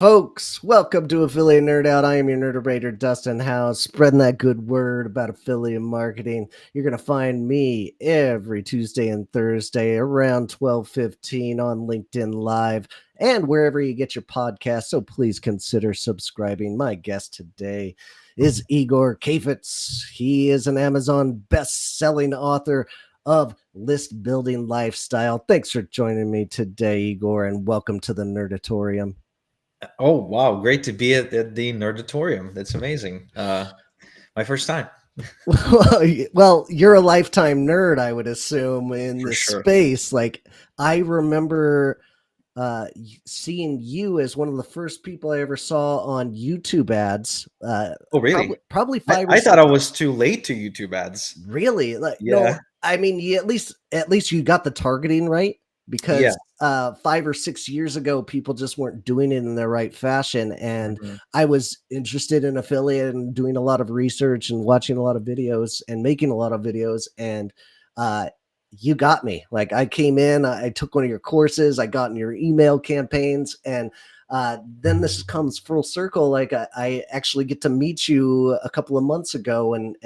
Folks, welcome to Affiliate Nerd Out. I am your nerd Dustin House, spreading that good word about affiliate marketing. You're going to find me every Tuesday and Thursday around 12:15 on LinkedIn Live and wherever you get your podcast. So please consider subscribing. My guest today is Igor Kafitz. He is an Amazon best-selling author of List Building Lifestyle. Thanks for joining me today, Igor, and welcome to the Nerdatorium. Oh, wow. Great to be at the Nerdatorium. That's amazing. My first time. Well, you're a lifetime nerd, I would assume, in For this sure. space. Like, I remember seeing you as one of the first people I ever saw on YouTube ads. Oh, Probably, really? probably I, five or I thought six. I was too late to YouTube ads. Really? Like, no, Yeah. I mean, you at least you got the targeting right, Yeah. because 5 or 6 years ago, people just weren't doing it in the right fashion, and Mhm. I was interested in affiliate and doing a lot of research and watching a lot of videos and making a lot of videos, and uh, you got me. Like, I came in, I took one of your courses, I got in your email campaigns, and then this comes full circle. Like, I actually get to meet you a couple of months ago, and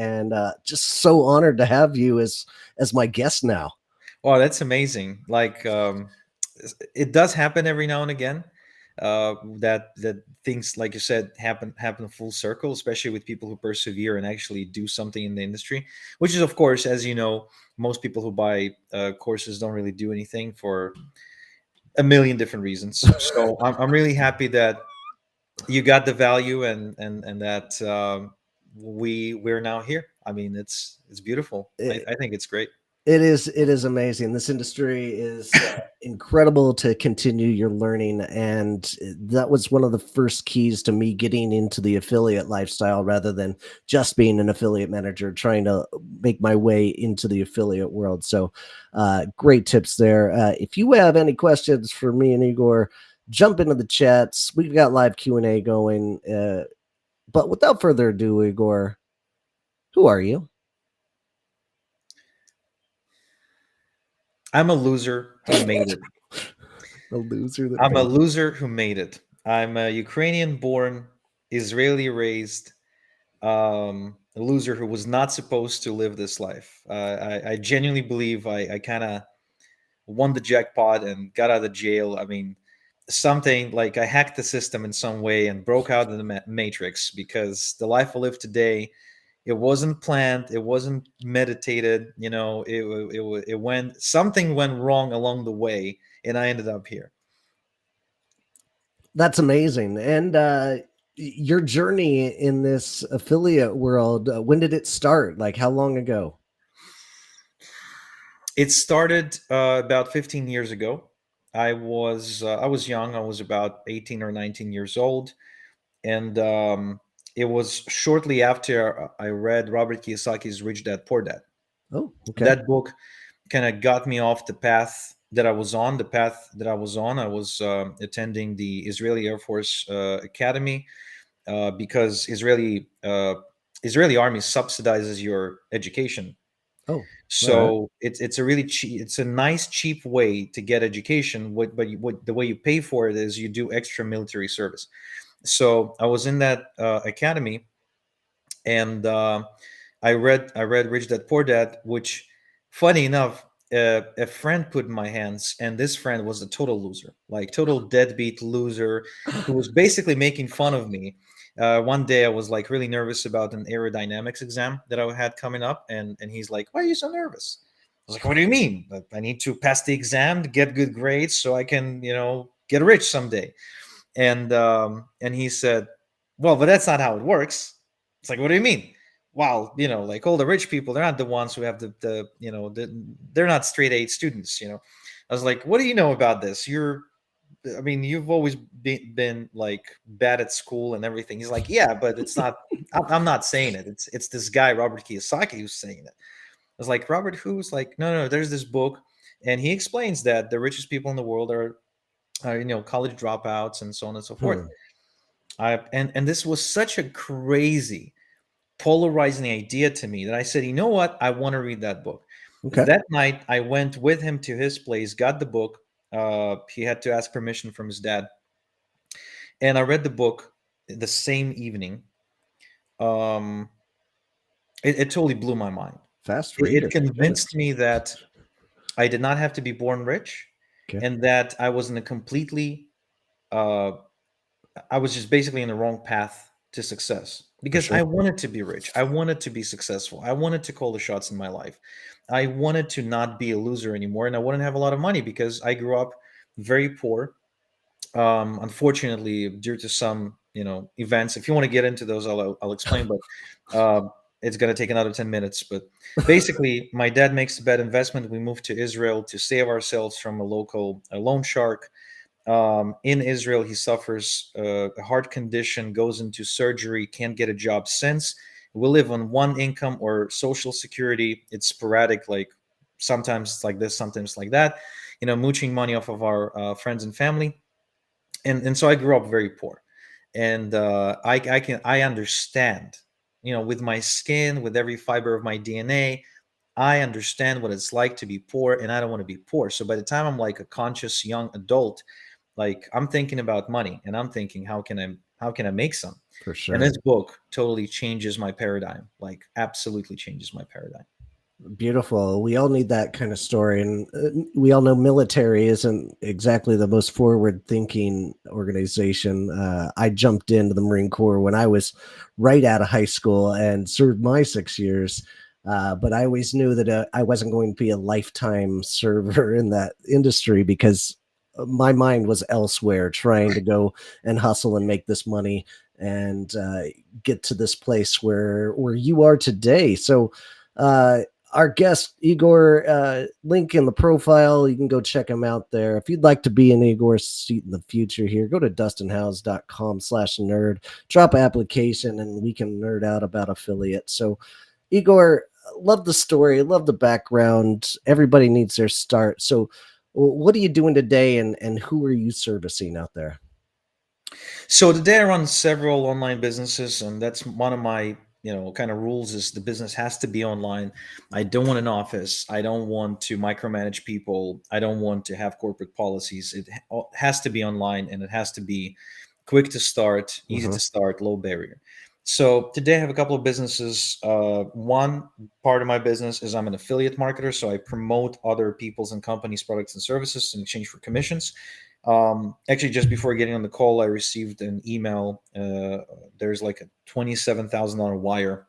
just so honored to have you as my guest now. Oh, that's amazing. Like, it does happen every now and again. That things, like you said, happen full circle, especially with people who persevere and actually do something in the industry. Which is, of course, as you know, most people who buy courses don't really do anything for a million different reasons. So I'm really happy that you got the value and that we're now here. I mean, it's beautiful. I think it's great. It is amazing. This industry is incredible to continue your learning, and that was one of the first keys to me getting into the affiliate lifestyle rather than just being an affiliate manager, trying to make my way into the affiliate world. So, great tips there. If you have any questions for me and Igor, jump into the chats. We've got live Q&A going. But without further ado, Igor, who are you? I'm a loser who made it. A loser that I'm a made. loser who made it. I'm a Ukrainian born, Israeli raised, a loser who was not supposed to live this life. I genuinely believe I kind of won the jackpot and got out of jail. I mean, something like I hacked the system in some way and broke out of the matrix, because the life I live today, it wasn't planned, it wasn't meditated. It went, something went wrong along the way, and I ended up here. That's amazing. And your journey in this affiliate world, when did it start? Like, how long ago? It started about 15 years ago. I was young. I was about 18 or 19 years old, and it was shortly after I read Robert Kiyosaki's Rich Dad Poor Dad. Oh, okay. That book kind of got me off the path that I was on. The path that I was on, I was attending the Israeli Air Force Academy, because Israeli army subsidizes your education. Oh, all right. So it's a really cheap, it's a nice cheap way to get education. What the way you pay for it is you do extra military service. So I was in that academy, and I read Rich Dad Poor Dad, which, funny enough, a friend put in my hands, and this friend was a total loser, like total deadbeat loser, who was basically making fun of me. One day I was like really nervous about an aerodynamics exam that I had coming up, and he's like, "Why are you so nervous?" I was like, "What do you mean? I need to pass the exam to get good grades so I can, get rich someday." And he said, "Well, but that's not how it works." It's like, "What do you mean?" Wow, like all the rich people, they're not the ones who have they're not straight A students. I was like, "What do you know about this? I mean, you've always been like bad at school and everything." He's like, "Yeah, but it's not. I'm not saying it. It's this guy Robert Kiyosaki who's saying it." I was like, "Robert who's?" Like, "No, no, there's this book, and he explains that the richest people in the world are college dropouts and so on and so forth." Hmm. And this was such a crazy, polarizing idea to me that I said, "You know what? I want to read that book." Okay. That night, I went with him to his place, got the book. He had to ask permission from his dad, and I read the book the same evening. Um, it totally blew my mind. Fast It reader. convinced Goodness. me that I did not have to be born rich, Okay. and that I was in a completely uh, I was just basically in the wrong path to success For because I sure. wanted to be rich. I wanted to be successful. I wanted to call the shots in my life. I wanted to not be a loser anymore, and I wanted to have a lot of money because I grew up very poor. Unfortunately, due to some events. If you want to get into those, I'll explain. But it's going to take another 10 minutes. But basically, my dad makes a bad investment. We moved to Israel to save ourselves from a local loan shark. In Israel, he suffers a heart condition, goes into surgery, can't get a job since. We live on one income or social security. It's sporadic, like sometimes it's like this, sometimes like that. Mooching money off of our friends and family, and so I grew up very poor, and I understand, with my skin, with every fiber of my DNA. I understand what it's like to be poor, and I don't want to be poor. So by the time I'm like a conscious young adult, like I'm thinking about money, and I'm thinking, how can I make some? For And sure. this book totally changes my paradigm, like absolutely changes my paradigm. Beautiful. We all need that kind of story. And we all know military isn't exactly the most forward thinking organization. I jumped into the Marine Corps when I was right out of high school and served my 6 years. But I always knew that I wasn't going to be a lifetime server in that industry because my mind was elsewhere, trying to go and hustle and make this money and get to this place where you are today. So, uh, our guest Igor, link in the profile. You can go check him out there. If you'd like to be in Igor's seat in the future here, go to dustinhouse.com/nerd, drop application, and we can nerd out about affiliate. So Igor, love the story, love the background. Everybody needs their start. So what are you doing today, and who are you servicing out there? So today I run several online businesses, and that's one of my kind of rules is the business has to be online. I don't want an office. I don't want to micromanage people. I don't want to have corporate policies. Has to be online, and it has to be quick to start, easy Mhm. to start, low barrier. So today I have a couple of businesses. One part of my business is I'm an affiliate marketer, so I promote other people's and companies' products and services in exchange for commissions. Actually, just before getting on the call, I received an email. There's like a $27,000 wire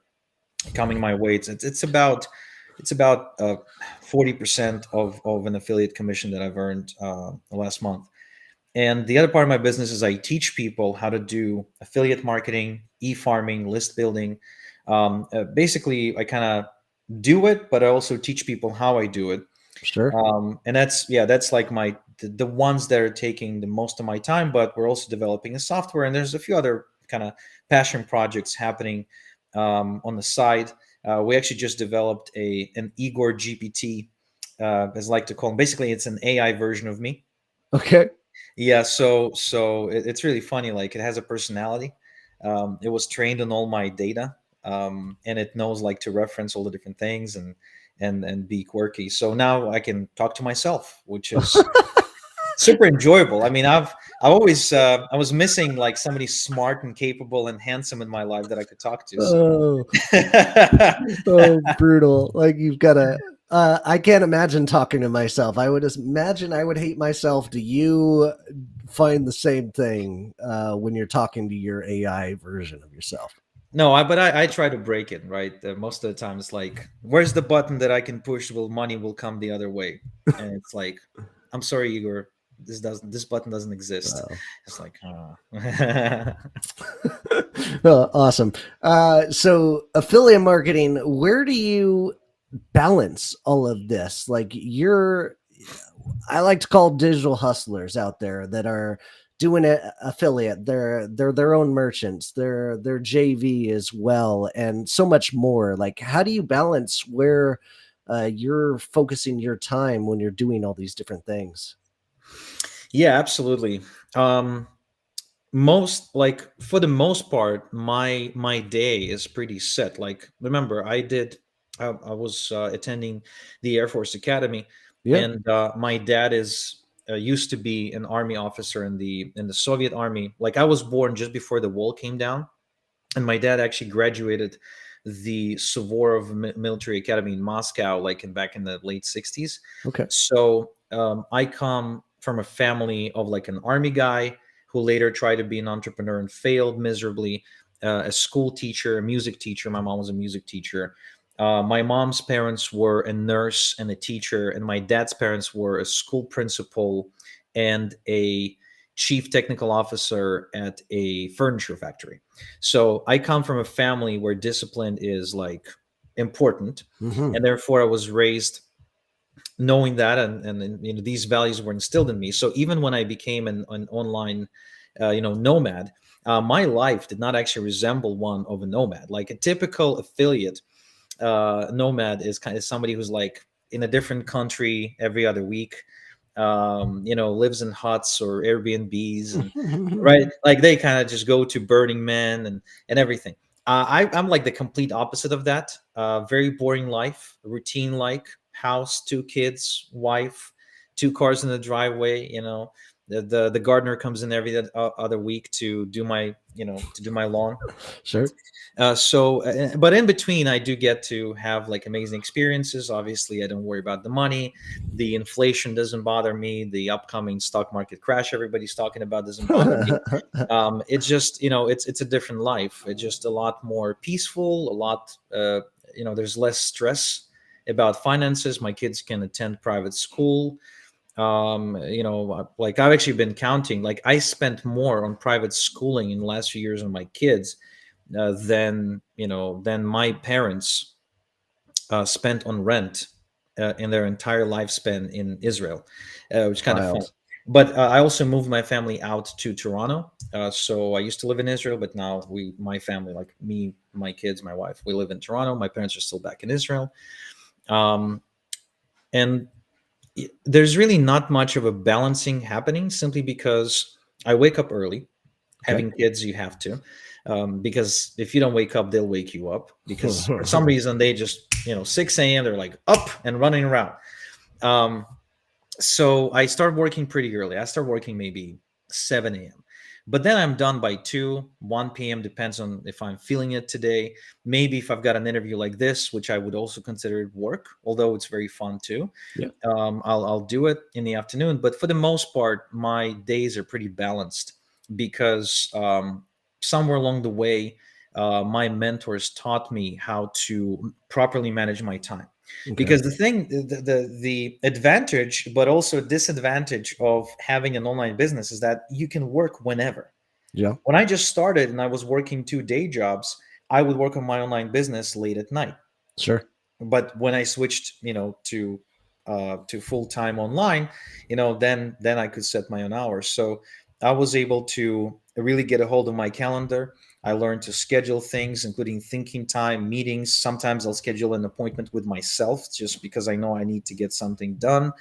coming my way. It's about 40% of an affiliate commission that I've earned last month. And the other part of my business is I teach people how to do affiliate marketing, e-farming, list building. Basically, I kind of do it, but I also teach people how I do it. Sure. And that's like the ones that are taking the most of my time. But we're also developing a software, and there's a few other kind of passion projects happening on the side. We actually just developed an Igor GPT, as I like to call him. Basically, it's an AI version of me. Okay. Yeah, so it's really funny. Like it has a personality. It was trained on all my data, and it knows like to reference all the different things and be quirky. So now I can talk to myself, which is super enjoyable. I mean, I was missing like somebody smart and capable and handsome in my life that I could talk to. So Oh, oh, brutal. Like you've got to I can't imagine talking to myself. I would just imagine I would hate myself. Do you find the same thing when you're talking to your AI version of yourself? no, but I try to break it, right. Most of the time, it's like, where's the button that I can push? Will money will come the other way? And it's like, I'm sorry, Igor, this button doesn't exist. Wow. It's like, Oh, awesome. So affiliate marketing, where do you balance all of this? Like you're I like to call digital hustlers out there that are doing it affiliate. They're their own merchants. They're JV as well, and so much more. Like, how do you balance where you're focusing your time when you're doing all these different things? yeah, absolutely. Um, most like for the most part, my day is pretty set. Like, remember, I was attending the Air Force Academy, Yeah. and my dad is used to be an army officer in the Soviet army. Like I was born just before the wall came down, and my dad actually graduated the Suvorov Military Academy in Moscow, like back in the late '60s. Okay. So I come from a family of like an army guy who later tried to be an entrepreneur and failed miserably. A school teacher, a music teacher. My mom was a music teacher. My mom's parents were a nurse and a teacher, and my dad's parents were a school principal and a chief technical officer at a furniture factory. So I come from a family where discipline is like important, Hmm. and therefore I was raised knowing that, and these values were instilled in me. So even when I became an online nomad, my life did not actually resemble one of a nomad. Like a typical affiliate nomad is kind of somebody who's like in a different country every other week, lives in huts or Airbnbs, and right, like they kind of just go to Burning Man and everything. I'm like the complete opposite of that. Very boring life, routine, like house, two kids, wife, two cars in the driveway. The gardener comes in every other week to do my lawn. Sure. But in between, I do get to have like amazing experiences. Obviously, I don't worry about the money. The inflation doesn't bother me. The upcoming stock market crash everybody's talking about doesn't bother me. It's just, it's a different life. It's just a lot more peaceful, a lot, there's less stress about finances. My kids can attend private school. Like I've actually been counting, like I spent more on private schooling in the last few years on my kids than my parents spent on rent in their entire lifespan in Israel, which is kind of fun. Wild. But I also moved my family out to Toronto. So I used to live in Israel, but now my family, like me, my kids, my wife, we live in Toronto. My parents are still back in Israel. Um, and there's really not much of a balancing happening simply because I wake up early. Okay. Having kids, you have to, because if you don't wake up, they'll wake you up, because for some reason they just 6 a.m. they're like up and running around. So I start working pretty early. I start working maybe 7 a.m., but then I'm done by 1 p.m., depends on if I'm feeling it today. Maybe if I've got an interview like this, which I would also consider work, although it's very fun too, Yeah. I'll do it in the afternoon. But for the most part, my days are pretty balanced because somewhere along the way, my mentors taught me how to properly manage my time. Okay. Because the advantage, but also disadvantage of having an online business is that you can work whenever. Yeah. When I just started and I was working 2 day jobs, I would work on my online business late at night. Sure. But when I switched, to full time online, then I could set my own hours. So I was able to really get a hold of my calendar. I learned to schedule things, including thinking time, meetings. Sometimes I'll schedule an appointment with myself just because I know I need to get something done.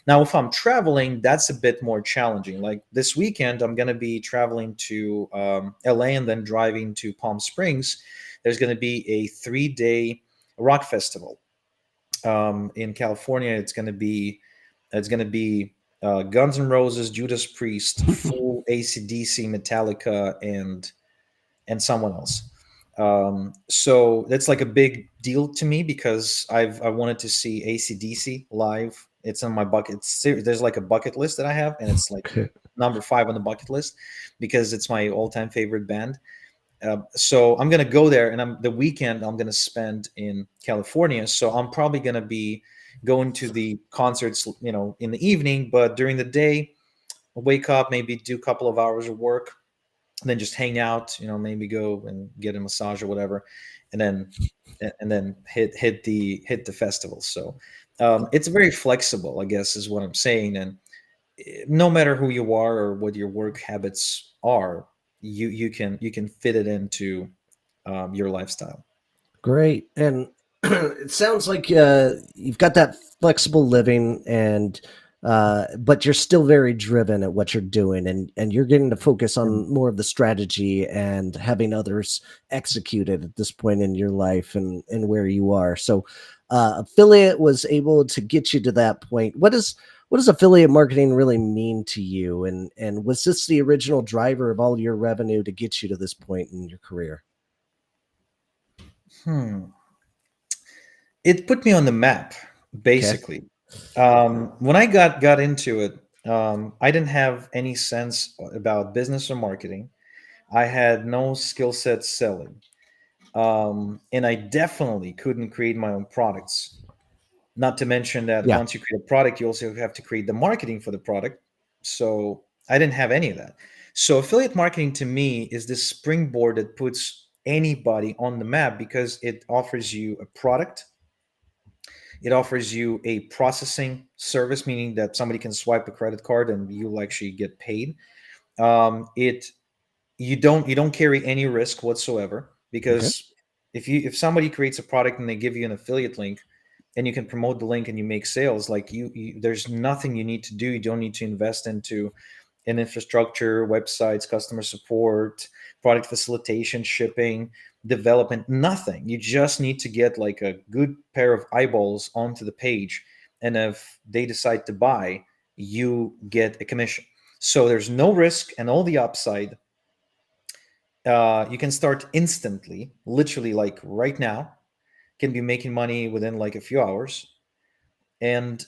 Now, if I'm traveling, that's a bit more challenging. Like this weekend, I'm going to be traveling to LA and then driving to Palm Springs. There's going to be a 3 day rock festival in California. It's going to be Guns N' Roses, Judas Priest, full AC/DC, Metallica, and someone else. So that's like a big deal to me because I wanted to see AC/DC live. It's on my bucket. There's like a bucket list that I have, and it's like Okay. number 5 on the bucket list because it's my all-time favorite band. So I'm gonna go there, and the weekend I'm gonna spend in California. So I'm probably gonna be going to the concerts, in the evening. But during the day, I'll wake up, maybe do a couple of hours of work, and then just hang out. Maybe go and get a massage or whatever, and then hit the festival. So it's very flexible, I guess, is what I'm saying. And no matter who you are or what your work habits are, you can fit it into your lifestyle. Great. And it sounds like you've got that flexible living, and but you're still very driven at what you're doing, and you're getting to focus Mhm. on more of the strategy and having others execute it at this point in your life and where you are. So affiliate was able to get you to that point. what does affiliate marketing really mean to you? And was this the original driver of all your revenue to get you to this point in your career? Hmm. It put me on the map, Okay. basically. When I got into it, I didn't have any sense about business or marketing. I had no skill set selling, and I definitely couldn't create my own products. Not to mention that Yeah. once you create a product, you also have to create the marketing for the product. So I didn't have any of that. So affiliate marketing to me is this springboard that puts anybody on the map because it offers you a product. It offers you a processing service, meaning that somebody can swipe a credit card and you'll actually get paid. It you don't carry any risk whatsoever, Okay. because if somebody creates a product and they give you an affiliate link and you can promote the link and you make sales, like there's nothing you need to do. You don't need to invest into an infrastructure, websites, customer support, product facilitation, shipping, development, nothing. You just need to get like a good pair of eyeballs onto the page, and if they decide to buy, you get a commission. So there's no risk and all the upside. You can start instantly, literally like right now, can be making money within like a few hours. And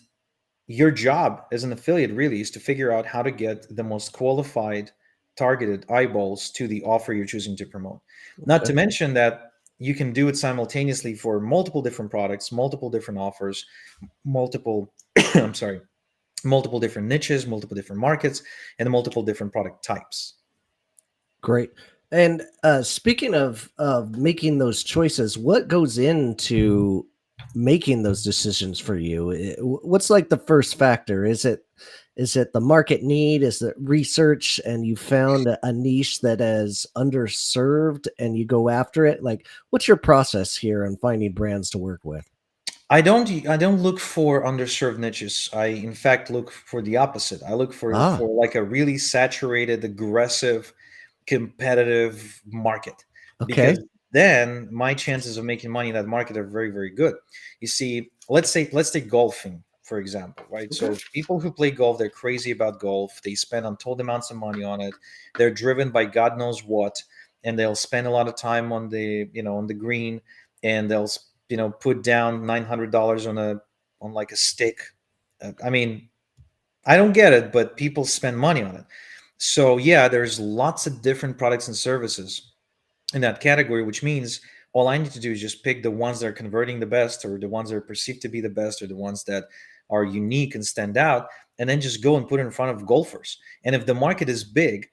your job as an affiliate really is to figure out how to get the most qualified, targeted eyeballs to the offer you're choosing to promote. Not Okay. to mention that you can do it simultaneously for multiple different products, multiple different offers, multiple, I'm sorry, multiple different niches, multiple different markets, and multiple different product types. Great. And speaking of making those choices, what goes into making those decisions for you? What's like the first factor? Is it the market need? Is it research and you found a niche that is underserved and you go after it? Like, what's your process here on finding brands to work with? I don't look for underserved niches. I in fact look for the opposite. I look Ah, for like a really saturated, aggressive, competitive market, okay. because then my chances of making money in that market are very, very good. You see, let's take golfing for example, right? Okay. So people who play golf, they're crazy about golf. They spend untold amounts of money on it. They're driven by God knows what, and they'll spend a lot of time on the green, and they'll put down $900 on like a stick. I mean, I don't get it, but people spend money on it. So yeah, there's lots of different products and services in that category, which means all I need to do is just pick the ones that are converting the best, or the ones that are perceived to be the best, or the ones that are unique and stand out, and then just go and put it in front of golfers. And if the market is big,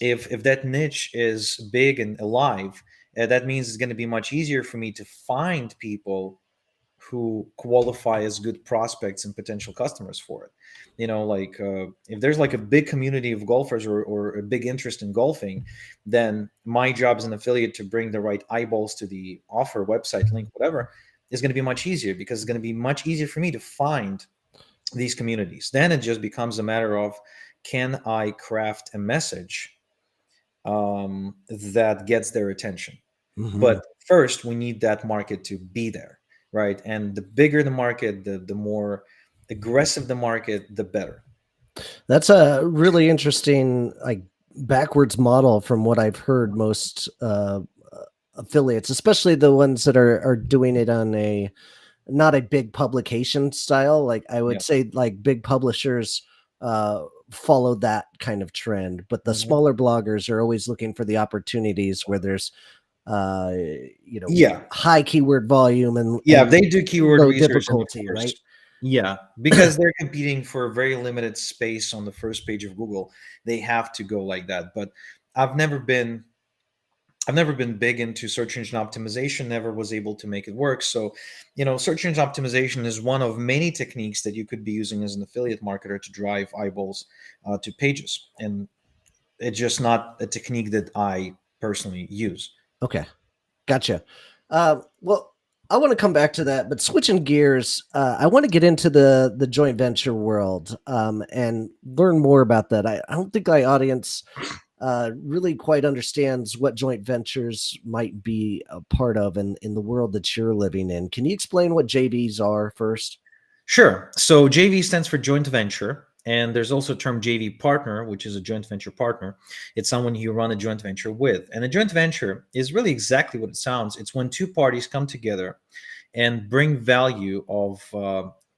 if that niche is big and alive, that means it's going to be much easier for me to find people who qualify as good prospects and potential customers for it. Like if there's like a big community of golfers, or a big interest in golfing, then my job as an affiliate to bring the right eyeballs to the offer, website, link, whatever, is going to be much easier, because it's going to be much easier for me to find these communities. Then it just becomes a matter of, can I craft a message that gets their attention? Hmm. But first, we need that market to be there, right? And the bigger the market, the more aggressive the market, the better. That's a really interesting, like, backwards model from what I've heard most affiliates, especially the ones that are doing it on a not a big publication style. Like I Yeah. would say, like big publishers follow that kind of trend, but the Mhm. smaller bloggers are always looking for the opportunities where there's uh, Yeah. high keyword volume Yeah. and They do keyword low research, and of difficulty, right? course, yeah, because they're competing for a very limited space on the first page of Google. They have to go like that. But I've never been I've never been big into search engine optimization, never was able to make it work. So, search engine optimization is one of many techniques that you could be using as an affiliate marketer to drive eyeballs to pages. And it's just not a technique that I personally use. Okay. Gotcha. Well, I want to come back to that, but switching gears, I want to get into the joint venture world and learn more about that. I don't think my audience really quite understands what joint ventures might be a part of in the world that you're living in. Can you explain what JVs are first? Sure. So JV stands for joint venture. And there's also a term JV partner, which is a joint venture partner. It's someone you run a joint venture with. And a joint venture is really exactly what it sounds. It's when two parties come together and bring value of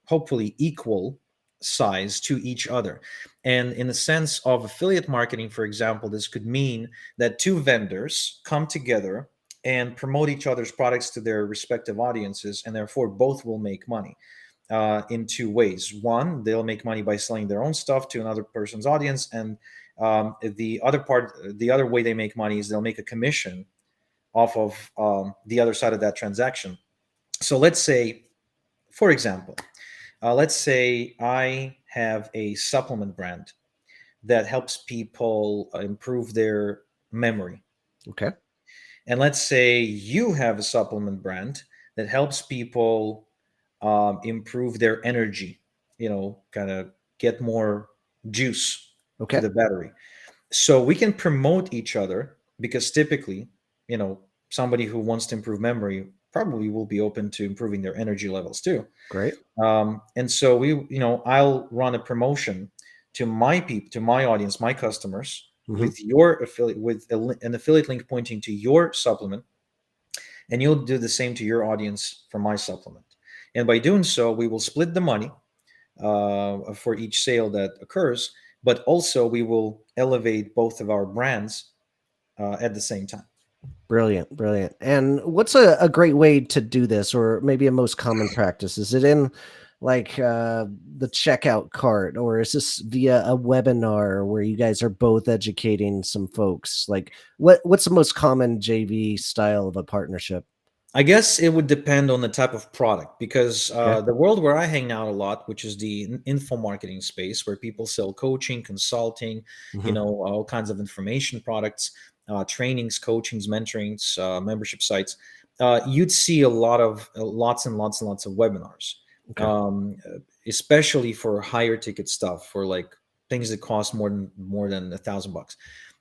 hopefully equal size to each other. And in the sense of affiliate marketing, for example, this could mean that two vendors come together and promote each other's products to their respective audiences, and therefore both will make money in two ways. One, they'll make money by selling their own stuff to another person's audience, and the other way they make money is they'll make a commission off of the other side of that transaction. So let's say, for example, let's say I have a supplement brand that helps people improve their memory. Okay. And let's say you have a supplement brand that helps people improve their energy, kind of get more juice to Okay. the battery. So we can promote each other because typically, somebody who wants to improve memory probably will be open to improving their energy levels too. Great. And so I'll run a promotion to my people, to my audience, my customers, Hmm. with your affiliate, with an affiliate link pointing to your supplement, and you'll do the same to your audience for my supplement. And by doing so, we will split the money for each sale that occurs, but also we will elevate both of our brands at the same time. Brilliant, brilliant. And what's a great way to do this, or maybe a most common practice? Is it in like the checkout cart, or is this via a webinar where you guys are both educating some folks? Like, what's the most common JV style of a partnership? I guess it would depend on the type of product, because Okay. the world where I hang out a lot, which is the info marketing space, where people sell coaching, consulting, Hmm. all kinds of information products, trainings, coachings, mentorings, membership sites. You'd see lots and lots and lots of webinars, Okay. especially for higher ticket stuff, for like things that cost more than $1,000.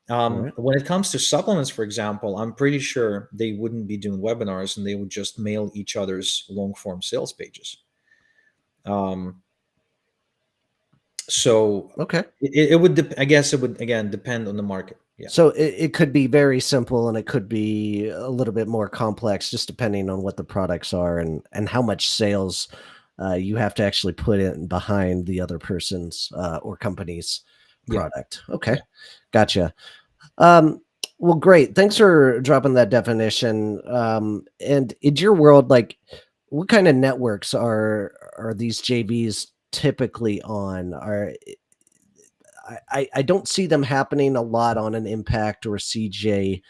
All right. When it comes to supplements, for example, I'm pretty sure they wouldn't be doing webinars, and they would just mail each other's long form sales pages. Um, so Okay. I guess it would again depend on the market. Yeah. So it could be very simple and it could be a little bit more complex, just depending on what the products are and how much sales you have to actually put in behind the other person's or company's Yeah. product. Okay, Yeah. gotcha. Um, well, great. Thanks for dropping that definition. And in your world, like, what kind of networks are these JVs typically on? I don't see them happening a lot on an Impact or a CJ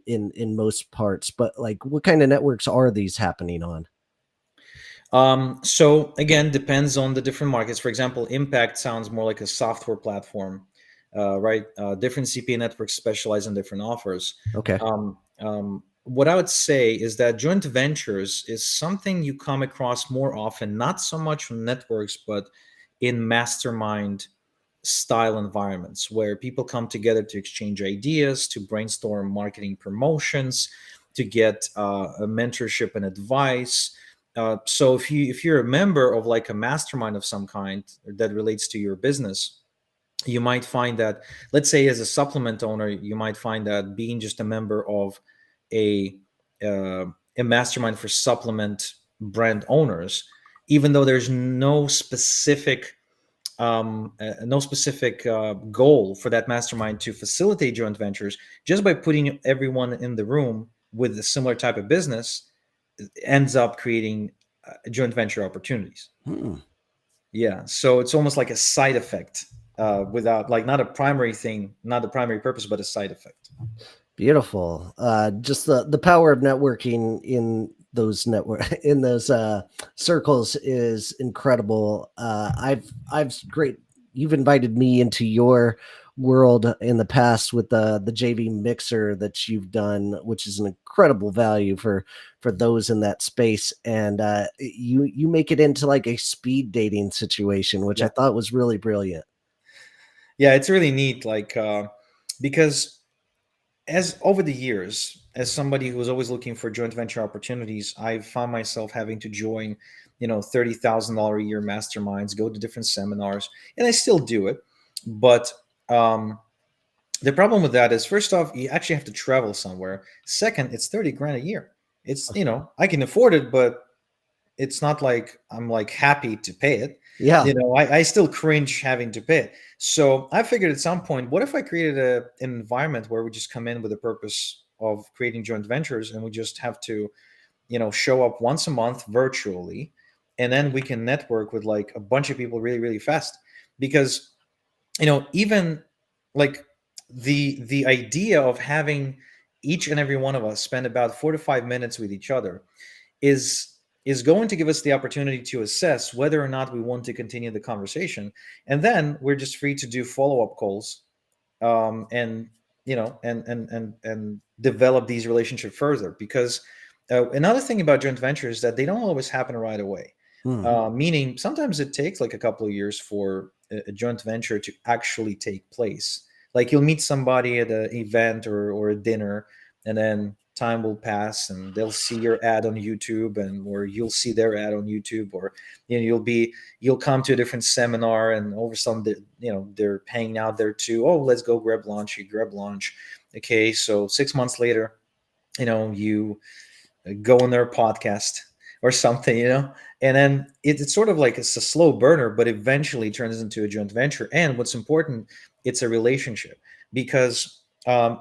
in most parts, but like, what kind of networks are these happening on? So again, depends on the different markets. For example, Impact sounds more like a software platform, right? Different CPA networks specialize in different offers. Okay. What I would say is that joint ventures is something you come across more often, not so much from networks, but in mastermind style environments where people come together to exchange ideas, to brainstorm marketing promotions, to get a mentorship and advice. So if you're a member of like a mastermind of some kind that relates to your business, you might find that, let's say as a supplement owner, you might find that being just a member of a uh, a mastermind for supplement brand owners, even though there's no specific goal for that mastermind to facilitate joint ventures, just by putting everyone in the room with a similar type of business ends up creating joint venture opportunities. Hmm. Yeah, so it's almost like a side effect, without, like, not a primary thing, not the primary purpose, but a side effect. Beautiful. Just the power of networking in those network in those circles is incredible. I've great. You've invited me into your world in the past with the JV mixer that you've done, which is an incredible value for those in that space. And you make it into like a speed dating situation, which I Yeah, thought was really brilliant. yeah, it's really neat, like, because as over the years, as somebody who was always looking for joint venture opportunities, I found myself having to join, $30,000 a year masterminds, go to different seminars, and I still do it. But um, the problem with that is, first off, you actually have to travel somewhere. Second, it's 30 grand a year. It's, I can afford it, but it's not like I'm like happy to pay it. Yeah. I still cringe having to pay it. So I figured at some point, what if I created an environment where we just come in with the purpose of creating joint ventures, and we just have to, show up once a month virtually, and then we can network with like a bunch of people really, really fast. Because, even like the idea of having each and every one of us spend about 4 to 5 minutes with each other is going to give us the opportunity to assess whether or not we want to continue the conversation, and then we're just free to do follow-up calls, and and develop these relationships further. Because another thing about joint ventures is that they don't always happen right away. Hmm. Meaning sometimes it takes like a couple of years for a joint venture to actually take place. Like you'll meet somebody at an event or a dinner, and then time will pass and they'll see your ad on YouTube, and or you'll see their ad on YouTube, or you'll come to a different seminar, and over some they're hanging out there too. Oh, let's go grab lunch. You grab lunch. Okay, so 6 months later, you go on their podcast or something, and then it's sort of like it's a slow burner, but eventually turns into a joint venture. And what's important, it's a relationship. Because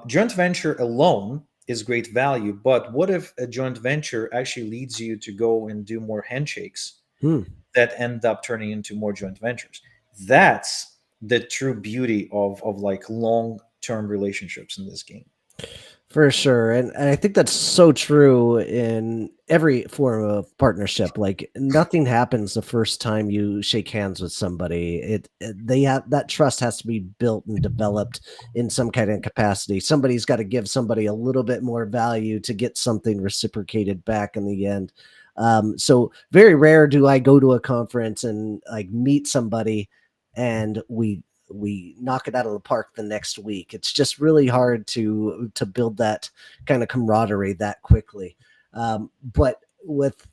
joint venture alone is great value, but what if a joint venture actually leads you to go and do more handshakes Hmm. that end up turning into more joint ventures? That's the true beauty of like long term relationships in this game. For sure. And I think that's so true in every form of partnership. Like nothing happens the first time you shake hands with somebody. They have that trust has to be built and developed in some kind of capacity. Somebody's got to give somebody a little bit more value to get something reciprocated back in the end. So very rare do I go to a conference and like meet somebody and we knock it out of the park the next week. It's just really hard to build that kind of camaraderie that quickly. But with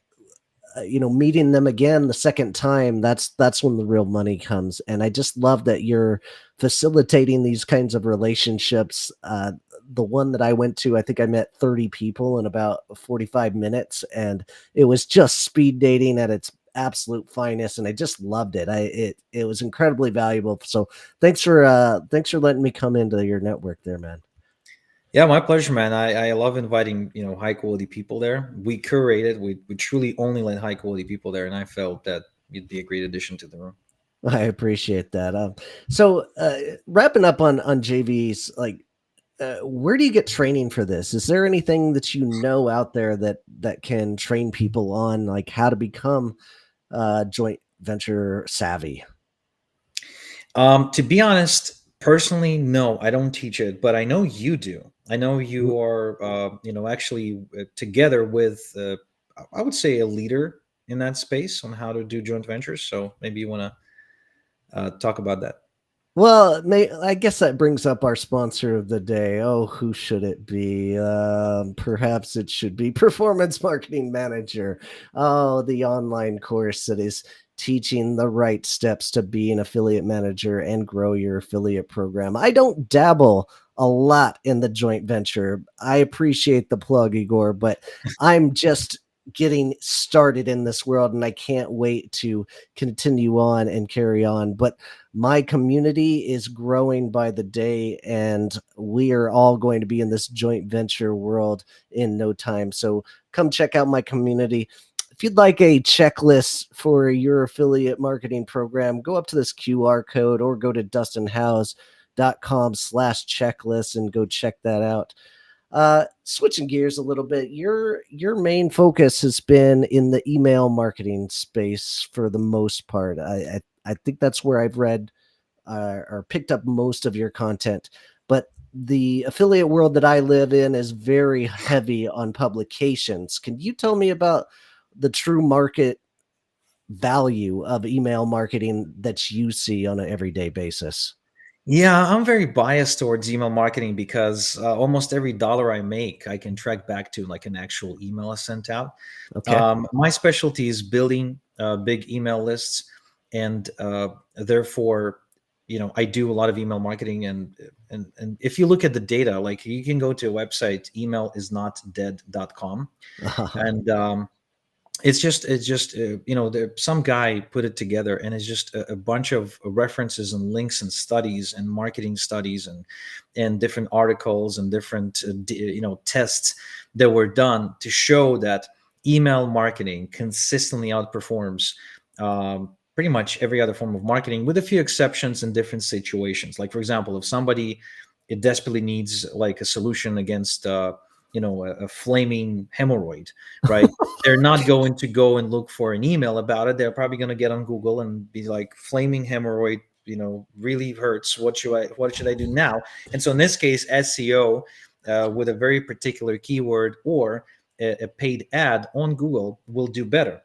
meeting them again the second time, that's when the real money comes. And I just love that you're facilitating these kinds of relationships. The one that I went to, I think I met 30 people in about 45 minutes, and it was just speed dating at its absolute finest, and I just loved it. It was incredibly valuable. So thanks for letting me come into your network there, man. Yeah, my pleasure, man. I love inviting, high quality people there. We curated, we truly only let high quality people there, and I felt that you'd be a great addition to the room. I appreciate that. So wrapping up on JVs, like where do you get training for this? Is there anything that out there that can train people on like how to become joint venture savvy? To be honest, personally, no, I don't teach it, but I know you do. I know you are, actually together with, I would say, a leader in that space on how to do joint ventures. So maybe you want to talk about that. Well, I guess that brings up our sponsor of the day. Oh, who should it be? Perhaps it should be Performance Marketing Manager. Oh, the online course that is teaching the right steps to be an affiliate manager and grow your affiliate program. I don't dabble a lot in the joint venture. I appreciate the plug, Igor, but I'm just getting started in this world, and I can't wait to continue on and carry on. But my community is growing by the day, and we are all going to be in this joint venture world in no time. So come check out my community. If you'd like a checklist for your affiliate marketing program, go up to this QR code or go to dustinhouse.com/checklist and go check that out. Switching gears a little bit, your main focus has been in the email marketing space for the most part. I think that's where I've read or picked up most of your content. But the affiliate world that I live in is very heavy on publications. Can you tell me about the true market value of email marketing that you see on an everyday basis? Yeah, I'm very biased towards email marketing because almost every dollar I make, I can track back to like an actual email I sent out. Okay. My specialty is building big email lists, and therefore, I do a lot of email marketing. And if you look at the data, like you can go to a website, emailisnotdead.com, and it's just some guy put it together, and it's just a bunch of references and links and studies and marketing studies and different articles and different tests that were done to show that email marketing consistently outperforms pretty much every other form of marketing, with a few exceptions in different situations. Like, for example, if somebody it desperately needs like a solution against a flaming hemorrhoid, right? They're not going to go and look for an email about it. They're probably going to get on Google and be like, flaming hemorrhoid, really hurts. What should I do now? And so in this case, SEO with a very particular keyword or a paid ad on Google will do better.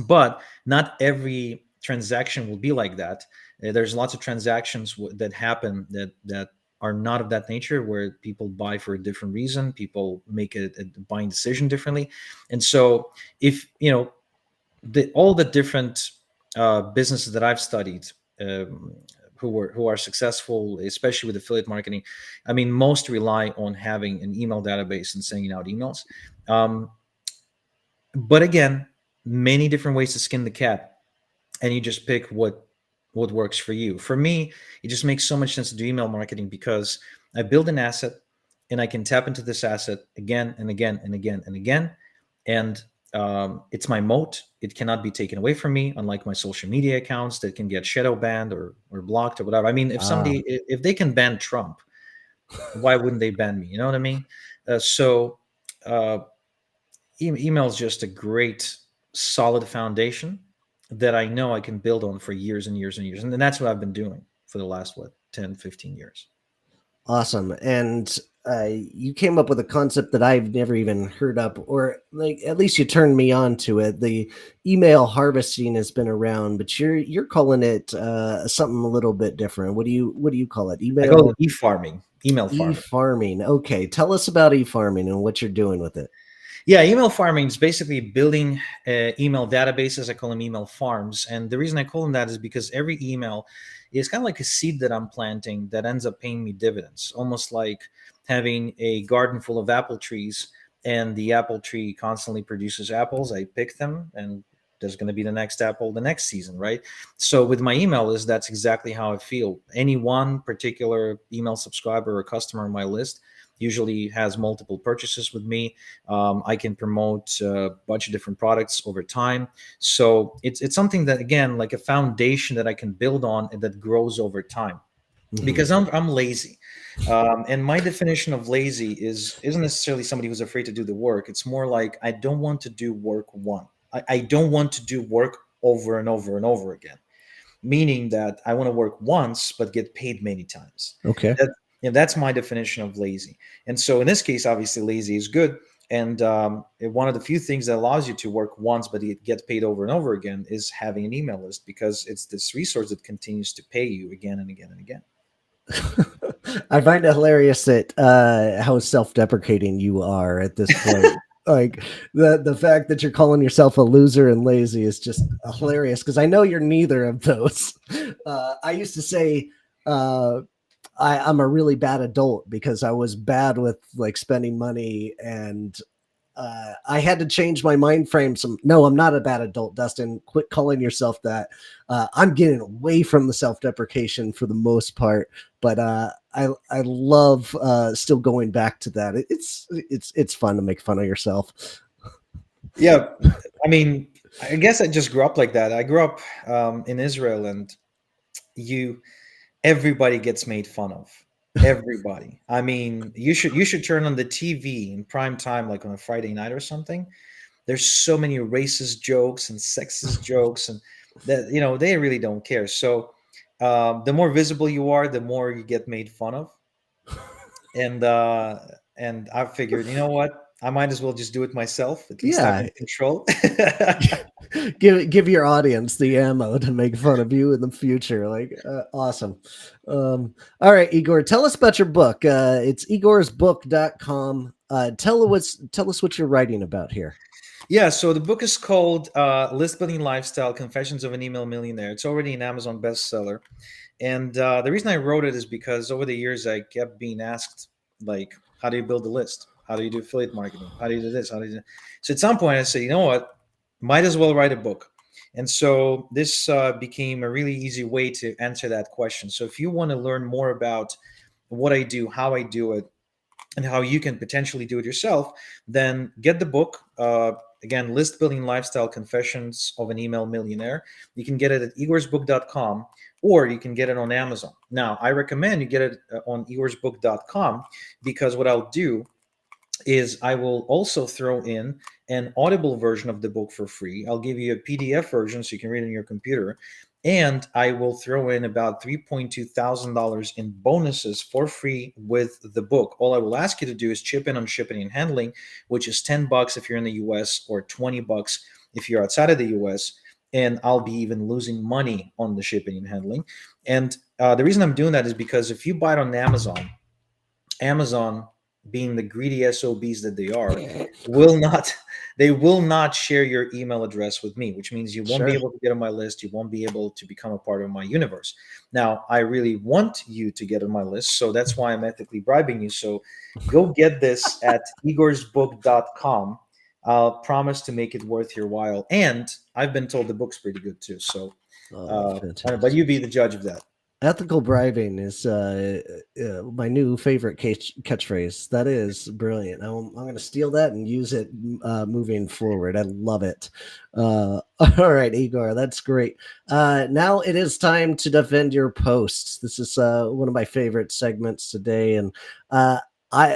But not every transaction will be like that. There's lots of transactions that happen that are not of that nature, where people buy for a different reason. People make a buying decision differently. And so if all the different businesses that I've studied, who are successful, especially with affiliate marketing, I mean, most rely on having an email database and sending out emails. um, but again, many different ways to skin the cat, and you just pick what works for you. For me, it just makes so much sense to do email marketing because I build an asset, and I can tap into this asset again and again and again and again. And it's my moat. It cannot be taken away from me, unlike my social media accounts that can get shadow banned or blocked or whatever. I mean, Ah, if they can ban Trump, why wouldn't they ban me? You know what I mean? So uh, email is just a great solid foundation that I know I can build on for years and years and years. And then that's what I've been doing for the last, 10, 15 years. awesome. And you came up with a concept that I've never even heard of, or like at least you turned me on to it. The email harvesting has been around, but you're calling it something a little bit different. What do you call it? I call Email it e-farming, email farming. e-farming. Okay, tell us about e-farming and what you're doing with it. Yeah, email farming is basically building email databases. I call them email farms. And the reason I call them that is because every email is kind of like a seed that I'm planting that ends up paying me dividends, almost like having a garden full of apple trees, and the apple tree constantly produces apples. I pick them, and there's going to be the next apple the next season, right? So with my email list, that's exactly how I feel. Any one particular email subscriber or customer on my list usually has multiple purchases with me. I can promote a bunch of different products over time. So it's something that, again, like a foundation that I can build on and that grows over time. Mhm. Because I'm lazy, and my definition of lazy isn't necessarily somebody who's afraid to do the work. It's more like I don't want to do work one. I don't want to do work over and over and over again, meaning that I want to work once but get paid many times. Okay. That, that's my definition of lazy. And so in this case, obviously, lazy is good. And one of the few things that allows you to work once but it gets paid over and over again is having an email list, because it's this resource that continues to pay you again and again and again. I find it hilarious that how self-deprecating you are at this point. Like the fact that you're calling yourself a loser and lazy is just hilarious because I know you're neither of those. I used to say I'm a really bad adult because I was bad with like spending money and I had to change my mind frame. Some no, I'm not a bad adult, Dustin. Quit calling yourself that. I'm getting away from the self-deprecation for the most part, but I love still going back to that. It's fun to make fun of yourself. Yeah, I mean, I guess I just grew up like that. I grew up in Israel, and you everybody gets made fun of. Everybody. I mean, you should turn on the TV in prime time, like on a Friday night or something. There's so many racist jokes and sexist jokes, and that they really don't care. So the more visible you are, the more you get made fun of. And I figured, you know what? I might as well just do it myself. At least I'm Yeah, in control. give your audience the ammo to make fun of you in the future. Like, awesome. All right, Igor, tell us about your book. It's igorsbook.com. Tell us what you're writing about here. Yeah, so the book is called List Building Lifestyle: Confessions of an Email Millionaire. It's already an Amazon bestseller. And the reason I wrote it is because over the years I kept being asked, like, how do you build a list? How do you do affiliate marketing? How do you do this? How do you do... So at some point I said, you know what? Might as well write a book. And so this became a really easy way to answer that question. So if you want to learn more about what I do, how I do it, and how you can potentially do it yourself, then get the book. Again, List Building Lifestyle: Confessions of an Email Millionaire. You can get it at igorsbook.com, or you can get it on Amazon. Now, I recommend you get it on igorsbook.com, because what I'll do is I will also throw in an Audible version of the book for free. I'll give you a PDF version so you can read it on your computer. And I will throw in about $3,200 in bonuses for free with the book. All I will ask you to do is chip in on shipping and handling, which is $10 if you're in the US or $20 if you're outside of the US. And I'll be even losing money on the shipping and handling. And the reason I'm doing that is because if you buy it on Amazon, being the greedy SOBs that they are, will not they will not share your email address with me, which means you won't be Sure. able to get on my list. You won't be able to become a part of my universe. Now, I really want you to get on my list, so that's why I'm ethically bribing you. So go get this at igorsbook.com. I'll promise to make it worth your while. And I've been told the book's pretty good too. So, Oh, but fantastic. you be the judge of that. Ethical bribing is my new favorite catchphrase. That is brilliant. I'm going to steal that and use it moving forward. I love it. All right, Igor, that's great. Now it is time to defend your posts. This is one of my favorite segments today, and uh,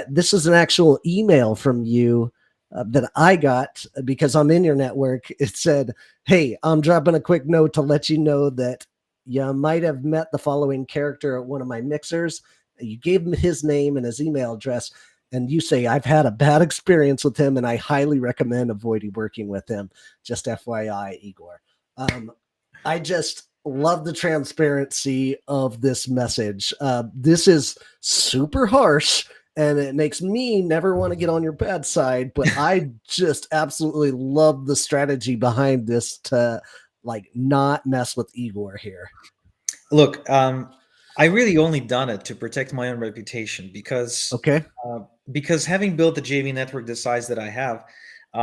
this is an actual email from you. That I got because I'm in your network. It said, "Hey, I'm dropping a quick note to let you know that you might have met the following character at one of my mixers. You gave him his name and his email address, and you say, I've had a bad experience with him and I highly recommend avoiding working with him. Just FYI, Igor." I just love the transparency of this message. This is super harsh and it makes me never want to get on your bad side, but I just absolutely love the strategy behind this to like not mess with Igor here. Look, I really only done it to protect my own reputation Okay. uh, because having built the JV network the size that I have, a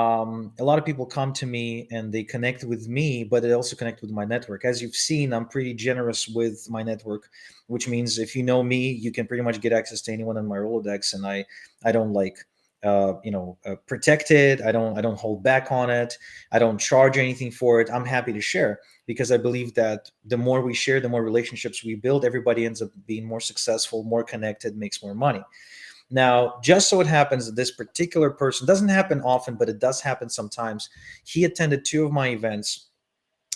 lot of people come to me and they connect with me, but they also connect with my network. As you've seen, I'm pretty generous with my network, which means if you know me, you can pretty much get access to anyone on my Rolodex, and I don't like protect it. I don't hold back on it. I don't charge anything for it. I'm happy to share because I believe that the more we share, the more relationships we build. Everybody ends up being more successful, more connected, makes more money. Now, just so it happens that this particular person doesn't happen often, but it does happen sometimes. He attended two of my events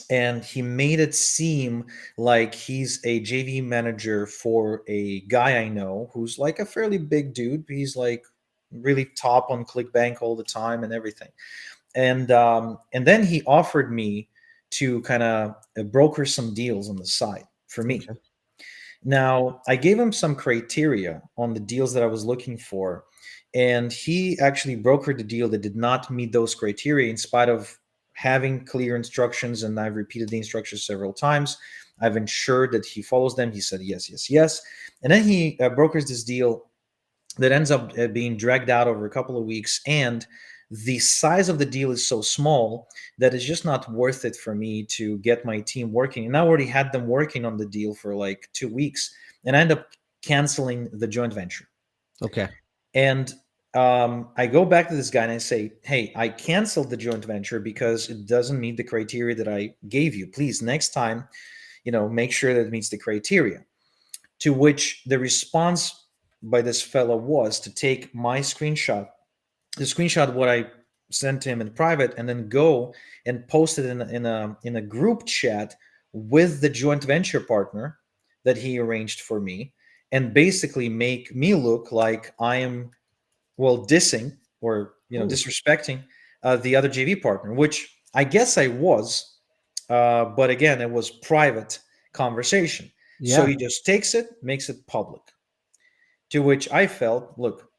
and he made it seem like he's a JV manager for a guy I know who's like a fairly big dude. He's like really top on ClickBank all the time and everything. And then he offered me to kind of broker some deals on the side for me. Okay. Now, I gave him some criteria on the deals that I was looking for, and he actually brokered a deal that did not meet those criteria in spite of having clear instructions. And I've repeated the instructions several times. I've ensured that he follows them. He said, yes, yes, yes. And then he brokers this deal that ends up being dragged out over a couple of weeks. And the size of the deal is so small that it's just not worth it for me to get my team working. And I already had them working on the deal for like 2 weeks, and I end up canceling the joint venture. Okay. And I go back to this guy and I say, hey, I canceled the joint venture because it doesn't meet the criteria that I gave you. Please, next time, make sure that it meets the criteria. To which the response by this fellow was to take my screenshot, the screenshot of what I sent to him in private, and then go and post it in a group chat with the joint venture partner that he arranged for me, and basically make me look like I am, well, dissing or Ooh, disrespecting the other JV partner, which I guess I was, but again, it was private conversation. So yeah, he just takes it, makes it public. To which I felt, look,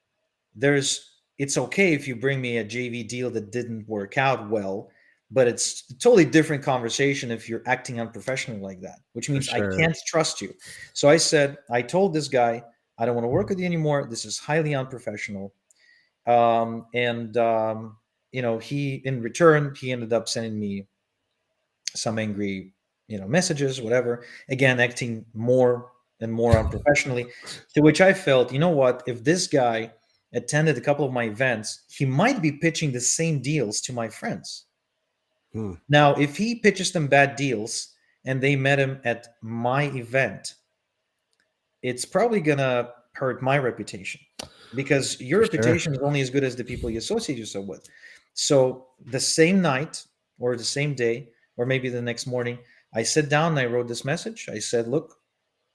it's okay if you bring me a JV deal that didn't work out well, but it's a totally different conversation if you're acting unprofessionally like that, which for means I sure. can't trust you. So I told this guy, I don't want to work with you anymore. This is highly unprofessional. And he in return he ended up sending me some angry messages, whatever, again acting more and more unprofessionally, to which I felt, you know what, if this guy attended a couple of my events, he might be pitching the same deals to my friends. Hmm. Now if he pitches them bad deals and they met him at my event, it's probably gonna hurt my reputation, because your For sure. reputation is only as good as the people you associate yourself with. So the same night or the same day or maybe the next morning, I sat down and I wrote this message. I said, look,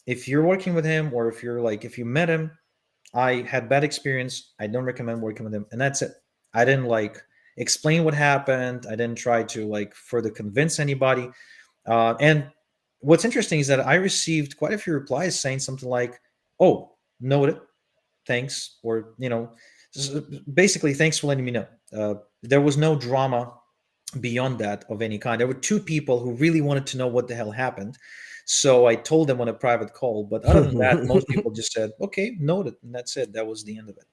if you're working with him, or if you met him, I had bad experience. I don't recommend working with him. And that's it. I didn't explain what happened. I didn't try to further convince anybody. And what's interesting is that I received quite a few replies saying something like, "Oh, noted, thanks," or basically, "Thanks for letting me know." There was no drama beyond that of any kind. There were two people who really wanted to know what the hell happened, so I told them on a private call. But other than that, most people just said, "Okay, noted," and that's it. That was the end of it.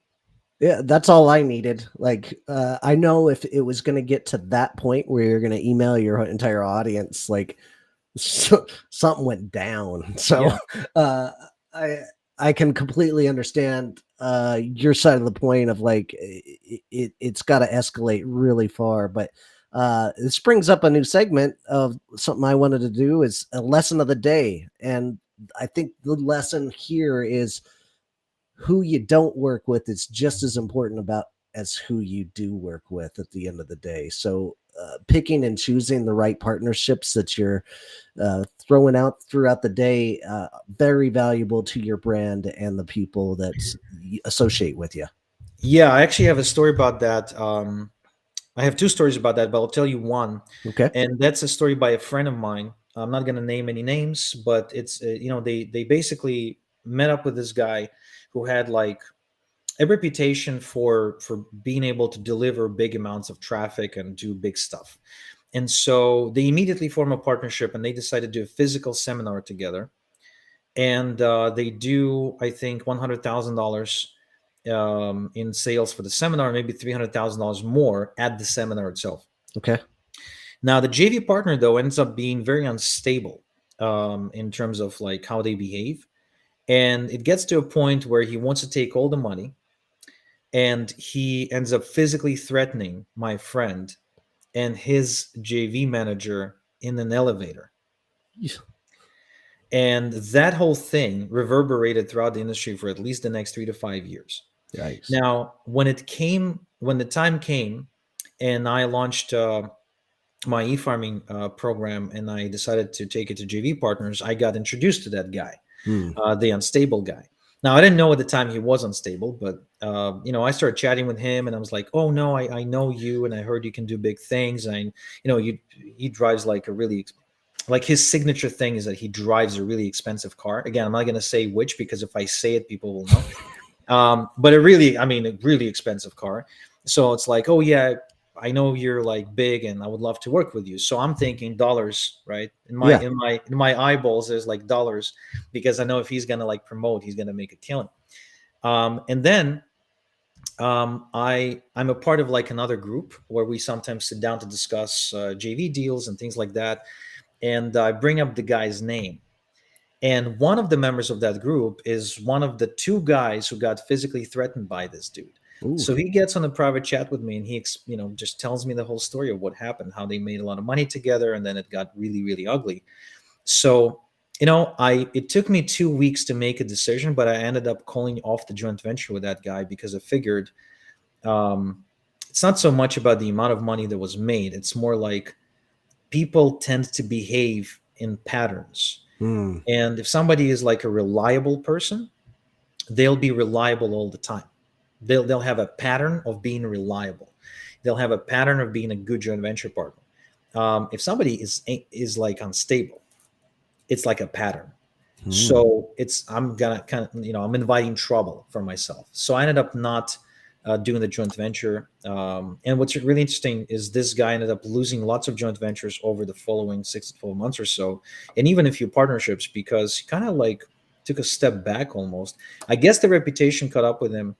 Yeah, that's all I needed. Like, I know if it was going to get to that point where you're going to email your entire audience, like, something went down. So, Yeah. uh, I I can completely understand your side of the point of like it's got to escalate really far. But this brings up a new segment of something I wanted to do is a lesson of the day, and I think the lesson here is who you don't work with is just as important about as who you do work with at the end of the day. So picking and choosing the right partnerships that you're throwing out throughout the day, very valuable to your brand and the people that associate with you. Yeah, I actually have a story about that. I have two stories about that, but I'll tell you one, Okay. and that's a story by a friend of mine. I'm not going to name any names, but it's they basically met up with this guy who had a reputation for being able to deliver big amounts of traffic and do big stuff. And so they immediately form a partnership and they decided to do a physical seminar together. And they do, I think, $100,000 in sales for the seminar, maybe $300,000 more at the seminar itself. Okay. Now, the JV partner, though, ends up being very unstable in terms of how they behave. And it gets to a point where he wants to take all the money, and he ends up physically threatening my friend and his JV manager in an elevator. And that whole thing reverberated throughout the industry for at least the next 3 to 5 years. Yikes. Now, when the time came, and I launched my e-farming program, and I decided to take it to JV partners, I got introduced to that guy, Hmm. the unstable guy. Now, I didn't know at the time he was unstable, but I started chatting with him, and I was like, "Oh no, I know you, and I heard you can do big things." And he drives like a really his signature thing is that he drives a really expensive car. Again, I'm not going to say which, because if I say it, people will know. But a really expensive car. So it's like, oh yeah, I know you're big, and I would love to work with you. So I'm thinking dollars, right? In my Yeah. eyeballs, there's dollars, because I know if he's gonna promote, he's gonna make a killing. And then I'm a part of another group where we sometimes sit down to discuss JV deals and things like that. And I bring up the guy's name. And one of the members of that group is one of the two guys who got physically threatened by this dude. Ooh. So he gets on a private chat with me, and he, just tells me the whole story of what happened, how they made a lot of money together, and then it got really, really ugly. So, it took me 2 weeks to make a decision, but I ended up calling off the joint venture with that guy, because I figured um, it's not so much about the amount of money that was made. It's more like people tend to behave in patterns. Hmm. And if somebody is a reliable person, they'll be reliable all the time. They'll have a pattern of being reliable. They'll have a pattern of being a good joint venture partner. If somebody is like unstable, it's like a pattern. Hmm. So I'm gonna kind of, I'm inviting trouble for myself. So I ended up not doing the joint venture. And what's really interesting is this guy ended up losing lots of joint ventures over the following 6 to 12 months or so, and even a few partnerships, because he kind of like took a step back almost. I guess the reputation caught up with him,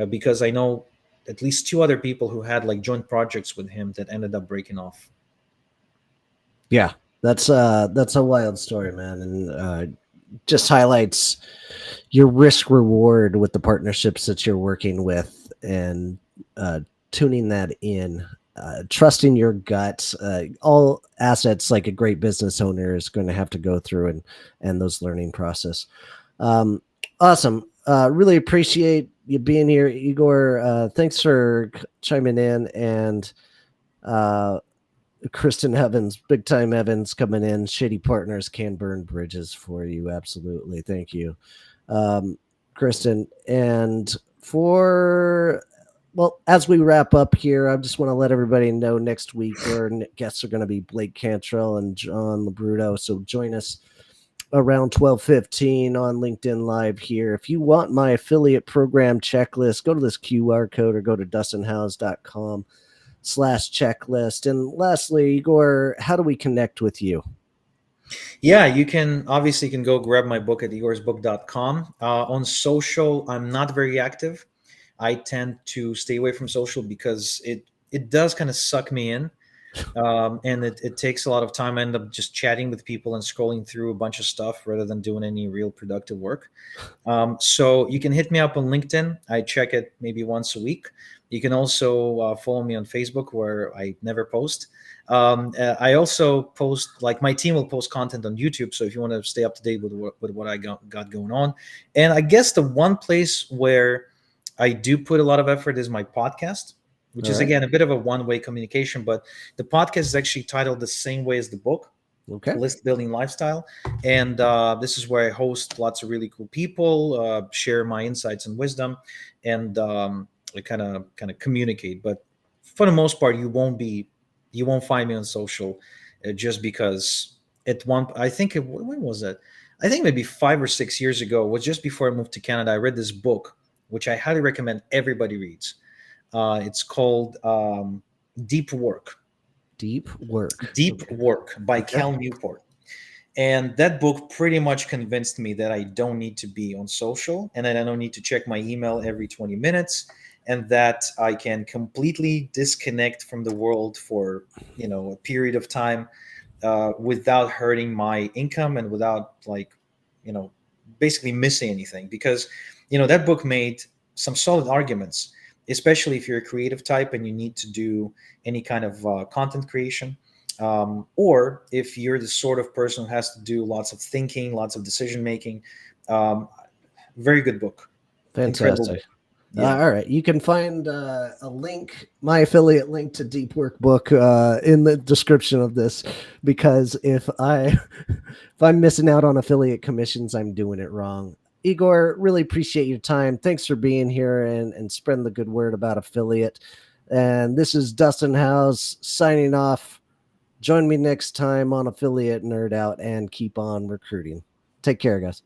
because I know at least two other people who had like joint projects with him that ended up breaking off. Yeah, that's a wild story, man, and just highlights your risk reward with the partnerships that you're working with, and uh, tuning that in, trusting your gut. All assets, like a great business owner, is going to have to go through, and those learning process. Um, awesome. Really appreciate you being here, Igor. Thanks for chiming in, and uh, Kristen Evans, big time Evans coming in. Shady partners can burn bridges for you. Absolutely. Thank you, um, Kristen. And for, well, as we wrap up here, I just want to let everybody know next week our guests are going to be Blake Cantrell and John Labruto. So join us around 12:15 on LinkedIn Live here. If you want my affiliate program checklist, go to this QR code or go to dustinhouse.com/checklist. And lastly, Igor, how do we connect with you? Yeah, you can go grab my book at igorsbook.com. On social, I'm not very active. I tend to stay away from social because it does kind of suck me in, and it takes a lot of time. I end up just chatting with people and scrolling through a bunch of stuff rather than doing any real productive work. So you can hit me up on LinkedIn. I check it maybe once a week. You can also follow me on Facebook, where I never post. I also post, like, my team will post content on YouTube. So if you want to stay up to date with what I got going on. And I guess the one place where I do put a lot of effort is my podcast, which All is, right. again, a bit of a one-way communication, but the podcast is actually titled the same way as the book, Okay. List Building Lifestyle. And this is where I host lots of really cool people, share my insights and wisdom, and kind of communicate. But for the most part, you won't find me on social, just because at one, I think when was that? I think maybe 5 or 6 years ago, was just before I moved to Canada. I read this book, which I highly recommend everybody reads. It's called Deep Work. Deep work. Deep Okay. Work by Okay. Cal Newport. And that book pretty much convinced me that I don't need to be on social, and that I don't need to check my email every 20 minutes, and that I can completely disconnect from the world for, a period of time, without hurting my income, and without, like, you know, basically missing anything. Because, that book made some solid arguments, especially if you're a creative type and you need to do any kind of content creation, or if you're the sort of person who has to do lots of thinking, lots of decision making. Um, Very good book, incredible Fantastic. book. Yeah. All right. You can find a link, my affiliate link to Deep Work book, in the description of this, because if I'm missing out on affiliate commissions, I'm doing it wrong. Igor, really appreciate your time. Thanks for being here and spreading the good word about affiliate. And this is Dustin House signing off. Join me next time on Affiliate Nerd Out, and keep on recruiting. Take care, guys.